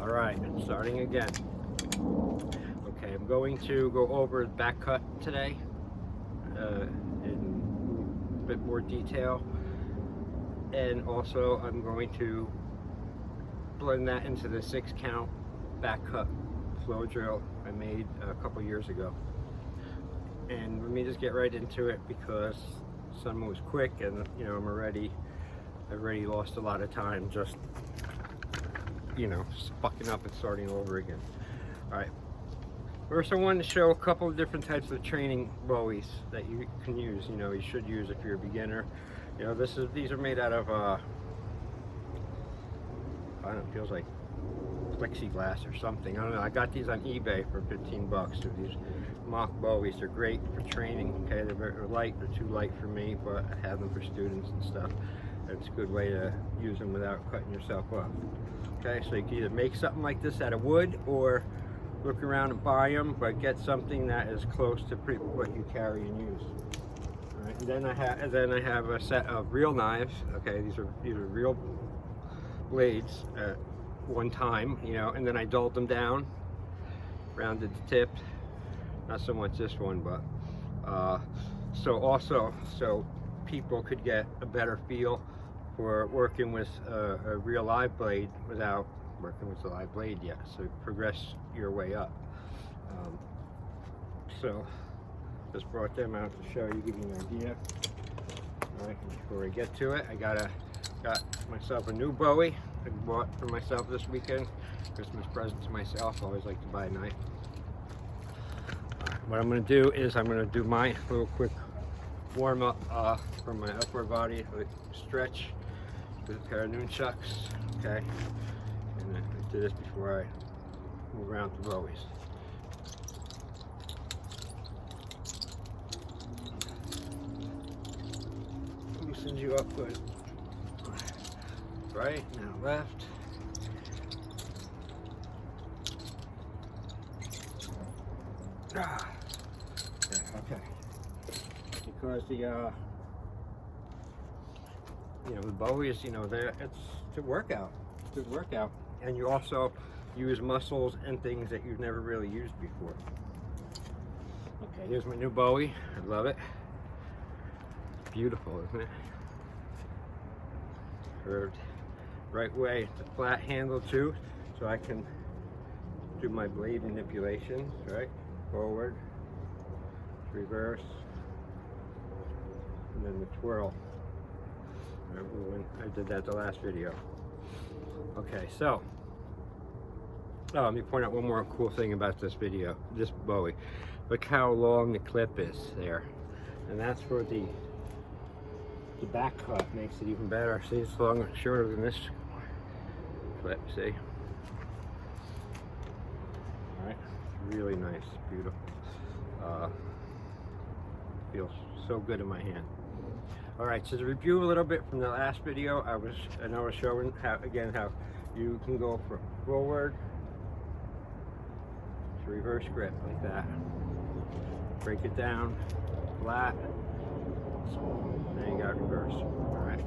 Alright, starting again. Okay, I'm going to go over the back cut today in a bit more detail, and also I'm going to blend that into the 6-count back cut flow drill I made a couple years ago. And let me just get right into it because sun moves quick, and you know I've already lost a lot of time just fucking up and starting over again. All right, first I wanted to show a couple of different types of training bowies that you can use. You should use if you're a beginner. These are made out of I don't know, it feels like plexiglass or something. I don't know. I got these on eBay for 15 bucks. So these mock bowies, they're great for training. Okay, they're very light. They're too light for me, but I have them for students and stuff. It's a good way to use them without cutting yourself up. Okay, so you can either make something like this out of wood or look around and buy them, but get something that is close to what you carry and use. All right, and then I have a set of real knives. Okay, these are real blades at one time, and then I dulled them down, rounded the tip. Not so much this one, but so people could get a better feel for working with a real live blade without working with the live blade yet. So progress your way up. So just brought them out to show you, give you an idea. All right, before I get to it, I got myself a new bowie I bought for myself this weekend. Christmas present to myself. I always like to buy a knife. What I'm going to do is I'm going to do my little quick warm up for my upper body, like stretch with a pair of nunchucks. Okay, and then I do this before I move around the bowies. Loosens you up good. Right, now left. Okay. Because the bowies, it's a workout. It's a good workout, and you also use muscles and things that you've never really used before. Okay, here's my new bowie. I love it. It's beautiful, isn't it? Curved right way. It's a flat handle too, so I can do my blade manipulations. Right, forward, reverse, and then the twirl. Remember when I did that the last video? Okay, so let me point out one more cool thing about this bowie. Look how long the clip is there, and that's for the back cut. Makes it even better. See, it's shorter than this clip. See? All right, really nice, beautiful. Feels so good in my hand. All right, so to review a little bit from the last video, I was showing how you can go from forward to reverse grip like that. Break it down flat. Then you got reverse. All right,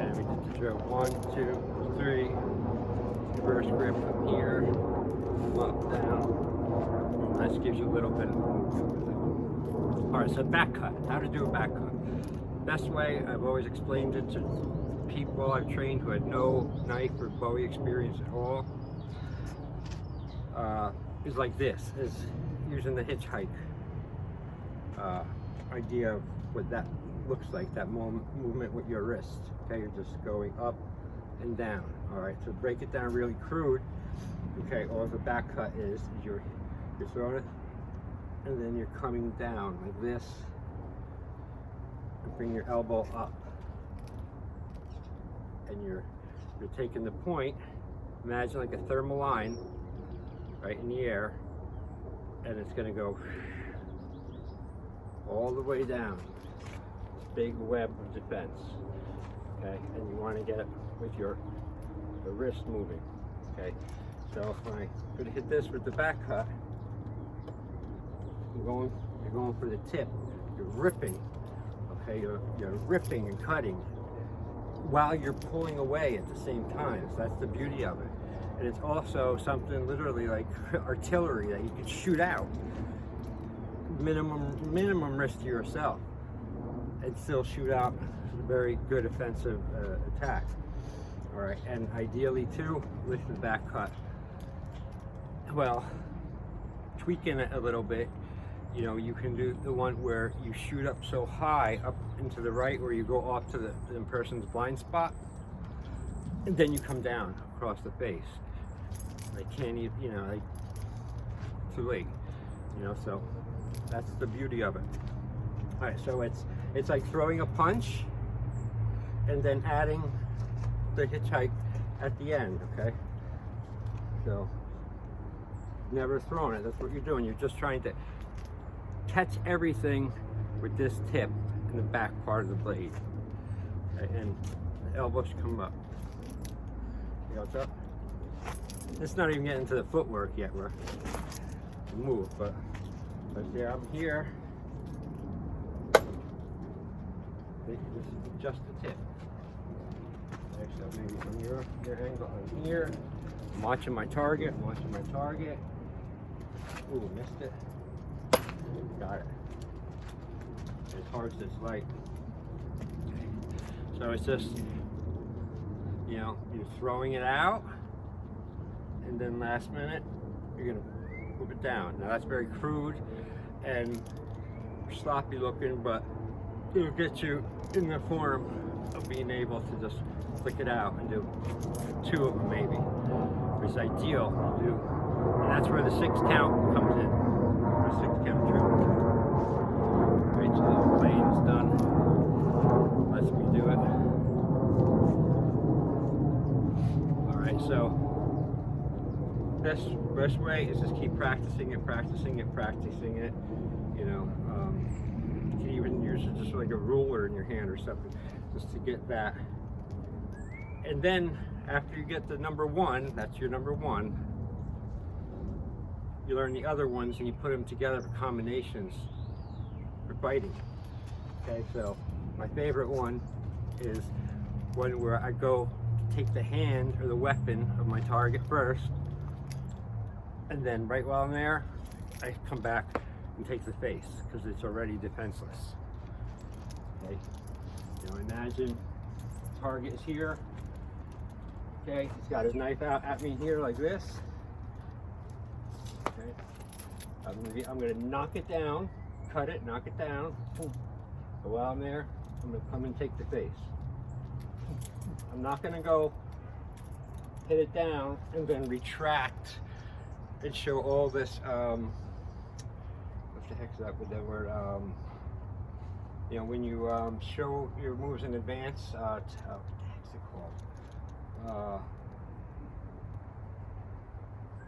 and we did the drill 1, 2, 3. Reverse grip from here, up, down. That just gives you a little bit of movement. All right, so back cut. How to do a back cut? Best way, I've always explained it to people I've trained who had no knife or bowie experience at all, is like this, is using the hitchhike idea of what that looks like, that movement with your wrist. Okay, you're just going up and down. All right, so break it down really crude. Okay, all the back cut is you're throwing it, and then you're coming down like this. Bring your elbow up, and you're taking the point. Imagine like a thermal line right in the air, and it's going to go all the way down this big web of defense. Okay, and you want to get it with the wrist moving. Okay, so when I'm going to hit this with the back cut, you're going for the tip. You're ripping. Okay, you're ripping and cutting while you're pulling away at the same time. So that's the beauty of it. And it's also something literally like artillery that you can shoot out. Minimum risk to yourself, and still shoot out a very good offensive attack. All right, and ideally too with the back cut. Well, tweaking it a little bit, you know, you can do the one where you shoot up so high up into the right, where you go off to the person's blind spot, and then you come down across the face. They can't even, you know, like, too late, you know. So that's the beauty of it. All right, so it's like throwing a punch and then adding the hitchhike at the end. Okay, so never throwing it. That's what you're doing. You're just trying to catch everything with this tip in the back part of the blade. Okay, and the elbow should come up. See how it's up? It's not even getting to the footwork yet. We're move, but yeah, I'm here. This is just the tip. Okay, so maybe from your angle, I'm here. I'm watching my target. Ooh, missed it. Got it. As hard as it's light. Okay. So it's just, you know, you're throwing it out, and then last minute you're gonna move it down. Now that's very crude and sloppy looking, but it'll get you in the form of being able to just flick it out and do 2 of them maybe. It's ideal to do, and that's where the 6 count comes in. The 6 count trick. Right, so the plane is done. Let's redo it. All right, so best way is just keep practicing it. You know, you can even use it just like a ruler in your hand or something, just to get that. And then after you get the number 1, that's your number 1, you learn the other ones and you put them together for combinations for fighting. Okay, so my favorite one is one where I go to take the hand or the weapon of my target first, and then right while I'm there, I come back and take the face because it's already defenseless. Okay, you know, imagine target is here. Okay, he's got his knife out at me here like this. Okay, I'm gonna knock it down, cut it, knock it down. So while I'm there, I'm gonna come and take the face. I'm not gonna go hit it down and then retract and show all this. What the heck's that with that word? You know, when you show your moves in advance. What the heck's it called?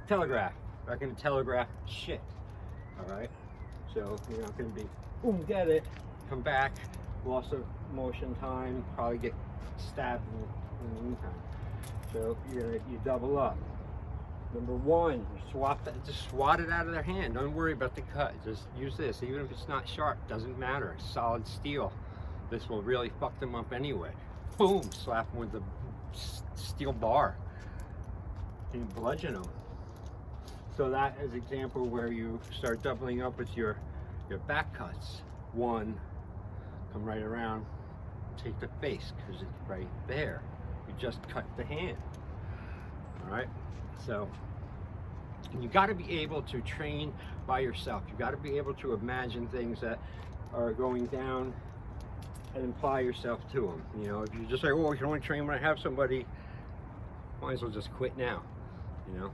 Telegraph. I'm not going to telegraph shit. All right. So you're not going to be boom, get it, come back, loss of motion time, probably get stabbed in the meantime. So you double up. Number 1, you swap that, just swat it out of their hand. Don't worry about the cut. Just use this, even if it's not sharp. Doesn't matter. It's solid steel. This will really fuck them up anyway. Boom! Slap them with the steel bar and bludgeon them. So that is an example where you start doubling up with your back cuts. 1, come right around, take the face because it's right there. You just cut the hand. All right. So you got to be able to train by yourself. You got to be able to imagine things that are going down and apply yourself to them. You know, if you just say, "Oh, you can only train when I have somebody," might as well just quit now. You know.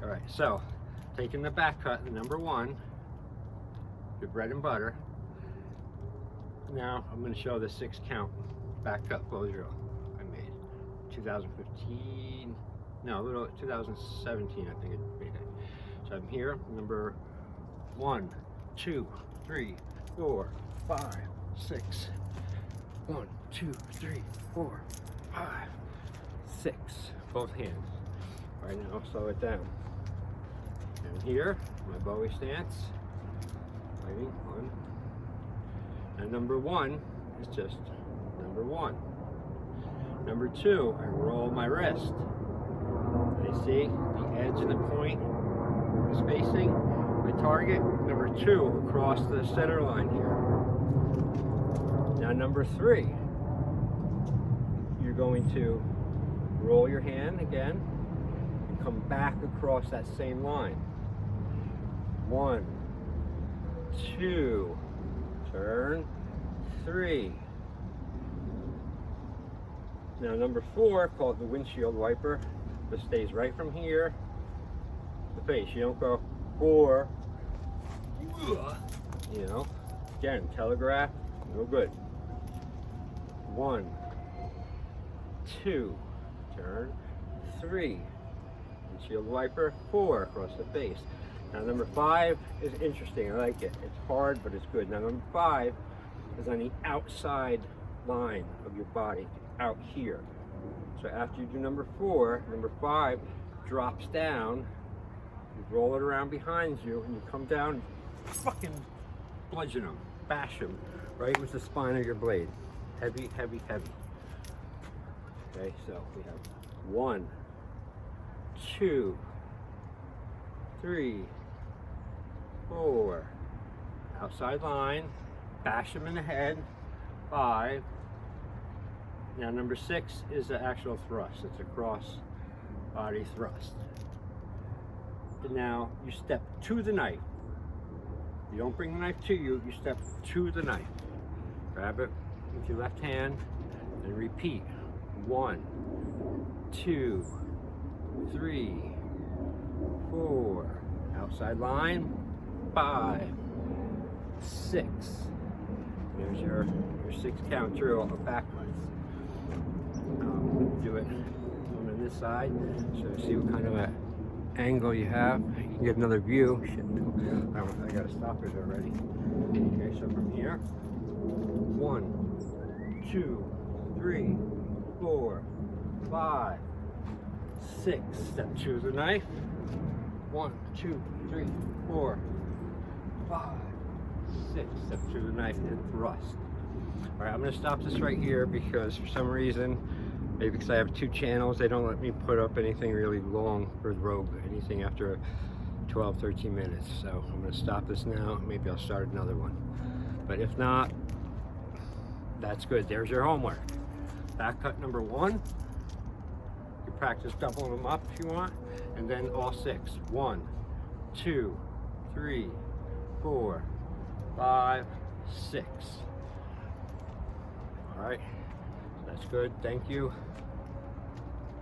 All right. So taking the back cut, the number 1, your bread and butter. Now I'm going to show the 6 count back cut bow drill I made 2015. No, 2017, I think I made it. So I'm here, number 1, 2, 3, 4, 5, 6. 1, 2, 3, 4, 5, 6. Both hands. Right now, slow it down. And here, my Bowie stance. Waiting, 1. And number 1 is just number 1. Number 2, I roll my wrist. Okay, see the edge of the point is facing my target. Number 2 across the center line here. Now number 3, you're going to roll your hand again and come back across that same line. 1, 2, turn, 3. Now number 4, called the windshield wiper, that stays right from here to the face. You don't go 4, you know. Again, telegraph, no good. 1, 2, turn, 3, windshield wiper, 4 across the face. Now number 5 is interesting. I like it. It's hard, but it's good. Now number 5 is on the outside line of your body, out here. So after you do number 4, number 5 drops down. You roll it around behind you, and you come down, fucking bludgeon them, bash them, right with the spine of your blade. Heavy, heavy, heavy. Okay, so we have 1, 2, 3, 4. Outside line, bash them in the head. 5. Now number 6 is the actual thrust. It's a cross body thrust. And now you step to the knife. You don't bring the knife to you, you step to the knife. Grab it with your left hand and repeat. 1, 2, 3, 4. Outside line. 5, 6. There's your 6 count drill of backwards. Do it on this side, so see what kind of an angle you have. You can get another view. Shit, I gotta stop it already. Okay, so from here, 1, 2, 3, 4, 5, 6. Step to the knife. 1, 2, 3, 4, 5, 6. Step to the knife and thrust. All right, I'm going to stop this right here because for some reason, maybe because I have 2 channels, they don't let me put up anything really long for the Rogue, anything after 12, 13 minutes. So I'm going to stop this now. Maybe I'll start another one. But if not, that's good. There's your homework. Back cut number 1. You practice doubling them up if you want. And then all 6. 1, 2, 3, 4, 5, 6. All right, that's good. Thank you.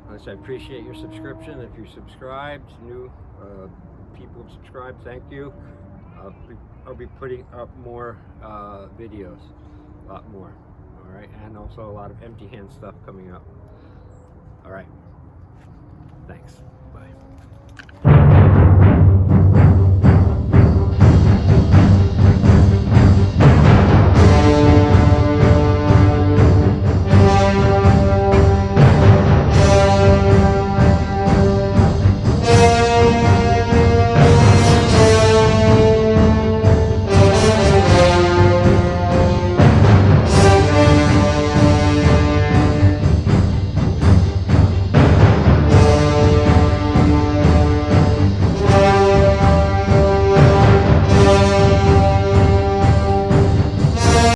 I appreciate your subscription. If you subscribed, new people have subscribed, thank you. I'll be putting up more videos, a lot more. All right, and also a lot of empty hand stuff coming up. All right, thanks. Bye.